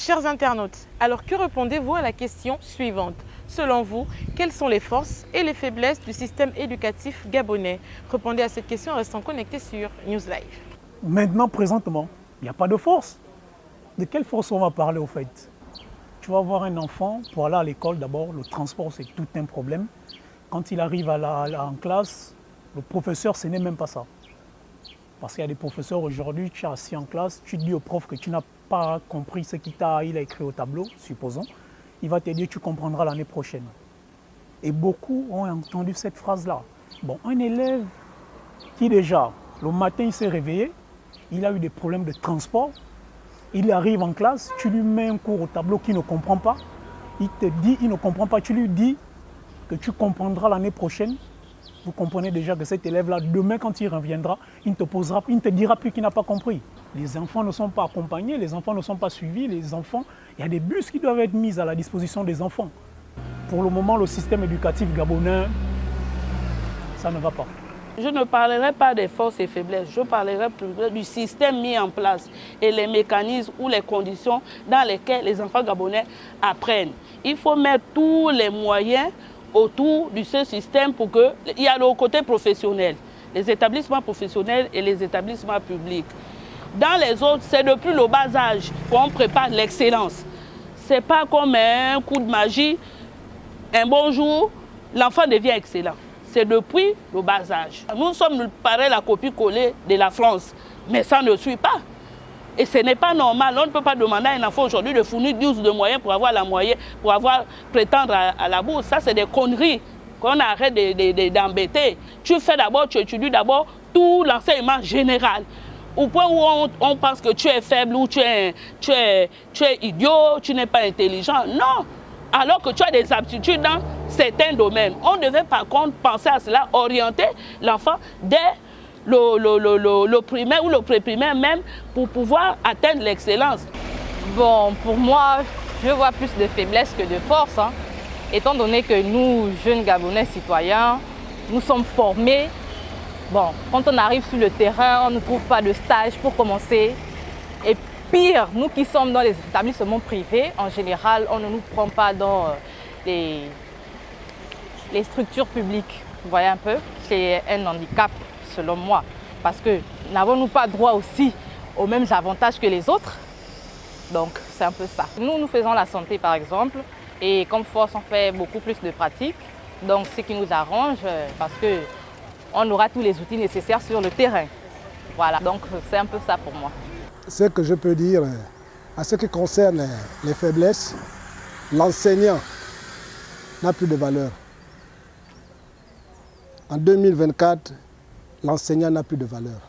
chers internautes, alors que répondez-vous à la question suivante? Selon vous, quelles sont les forces et les faiblesses du système éducatif gabonais? Répondez à cette question en restant connecté sur News Live. Maintenant, présentement, il n'y a pas de force. De quelle force on va parler au fait? Tu vas voir un enfant, pour aller à l'école d'abord, le transport c'est tout un problème. Quand il arrive en classe, le professeur, ce n'est même pas ça. Parce qu'il y a des professeurs aujourd'hui, tu es assis en classe, tu dis au prof que tu n'as pas compris ce qu'il a écrit au tableau, supposons. Il va te dire tu comprendras l'année prochaine. Et beaucoup ont entendu cette phrase-là. Bon, un élève qui déjà, le matin, il s'est réveillé, il a eu des problèmes de transport, il arrive en classe, tu lui mets un cours au tableau qu'il ne comprend pas, il te dit, il ne comprend pas, tu lui dis que tu comprendras l'année prochaine. Vous comprenez déjà que cet élève-là, demain quand il reviendra, il ne te dira plus qu'il n'a pas compris. Les enfants ne sont pas accompagnés, les enfants ne sont pas suivis, les enfants, il y a des bus qui doivent être mis à la disposition des enfants. Pour le moment, le système éducatif gabonais, ça ne va pas. Je ne parlerai pas des forces et faiblesses, je parlerai plutôt du système mis en place et les mécanismes ou les conditions dans lesquelles les enfants gabonais apprennent. Il faut mettre tous les moyens autour de ce système pour que... Il y a le côté professionnel, les établissements professionnels et les établissements publics. Dans les autres, c'est depuis le bas âge qu'on prépare l'excellence. Ce n'est pas comme un coup de magie, un bon jour, l'enfant devient excellent. C'est depuis le bas âge. Nous sommes pareil la copie-collée de la France, mais ça ne suit pas. Et ce n'est pas normal. On ne peut pas demander à un enfant aujourd'hui de fournir 12 de moyens pour avoir la moyenne, pour prétendre à la bourse. Ça, c'est des conneries qu'on arrête d'embêter. Tu étudies d'abord tout l'enseignement général. Au point où on pense que tu es faible ou tu es idiot, tu n'es pas intelligent. Non. Alors que tu as des aptitudes dans certains domaines. On devait par contre penser à cela, orienter l'enfant dès le primaire ou le pré-primaire même pour pouvoir atteindre l'excellence. Bon, pour moi, je vois plus de faiblesse que de force. Étant donné que nous, jeunes Gabonais citoyens, nous sommes formés. Bon, quand on arrive sur le terrain, on ne trouve pas de stage pour commencer. Et pire, nous qui sommes dans les établissements privés, en général, on ne nous prend pas dans les structures publiques. Vous voyez un peu, c'est un handicap selon moi. Parce que n'avons-nous pas droit aussi aux mêmes avantages que les autres? Donc, c'est un peu ça. Nous faisons la santé par exemple, et comme force, on fait beaucoup plus de pratiques. Donc, ce qui nous arrange, parce qu'on aura tous les outils nécessaires sur le terrain. Voilà, donc c'est un peu ça pour moi. Ce que je peux dire, à ce qui concerne les faiblesses, l'enseignant n'a plus de valeur. En 2024, l'enseignant n'a plus de valeur,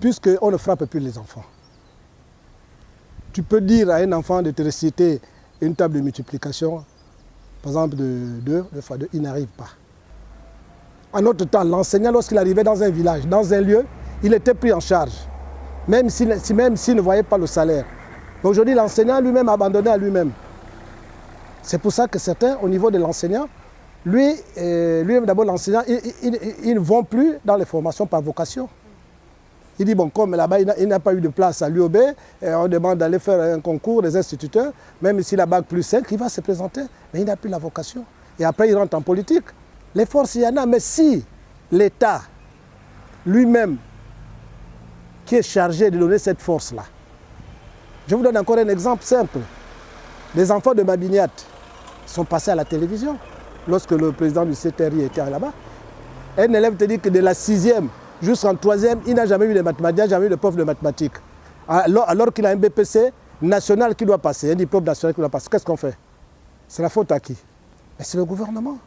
puisqu'on ne frappe plus les enfants. Tu peux dire à un enfant de te réciter une table de multiplication, par exemple de 2 fois 2, il n'arrive pas. En notre temps, l'enseignant, lorsqu'il arrivait dans un village, dans un lieu, il était pris en charge, même s'il ne voyait pas le salaire. Aujourd'hui, l'enseignant lui-même a abandonné à lui-même. C'est pour ça que certains, au niveau de l'enseignant, lui-même d'abord l'enseignant, ils ne vont plus dans les formations par vocation. Il dit, bon, comme là-bas, il n'a pas eu de place à l'UOB, on demande d'aller faire un concours des instituteurs, même s'il a bac plus 5, il va se présenter, mais il n'a plus la vocation. Et après, il rentre en politique. Les forces, il y en a, mais si l'État lui-même, qui est chargé de donner cette force-là, je vous donne encore un exemple simple. Les enfants de Mabiniat sont passés à la télévision lorsque le président du CTRI était là-bas. Un élève te dit que de la 6e jusqu'en 3e, il n'a jamais eu de mathématiques, il n'a jamais eu de prof de mathématiques. Alors qu'il a un BPC national qui doit passer, un diplôme national qui doit passer. Qu'est-ce qu'on fait? C'est la faute à qui? Mais c'est le gouvernement.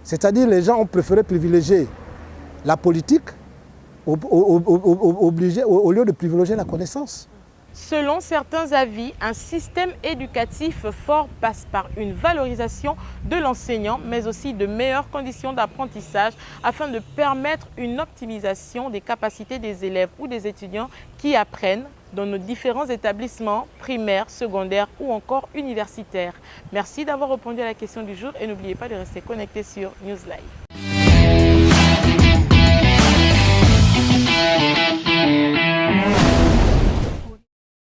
C'est-à-dire les gens ont préféré privilégier la politique au lieu de privilégier la connaissance. Selon certains avis, un système éducatif fort passe par une valorisation de l'enseignant, mais aussi de meilleures conditions d'apprentissage afin de permettre une optimisation des capacités des élèves ou des étudiants qui apprennent dans nos différents établissements primaires, secondaires ou encore universitaires. Merci d'avoir répondu à la question du jour et n'oubliez pas de rester connecté sur News Live.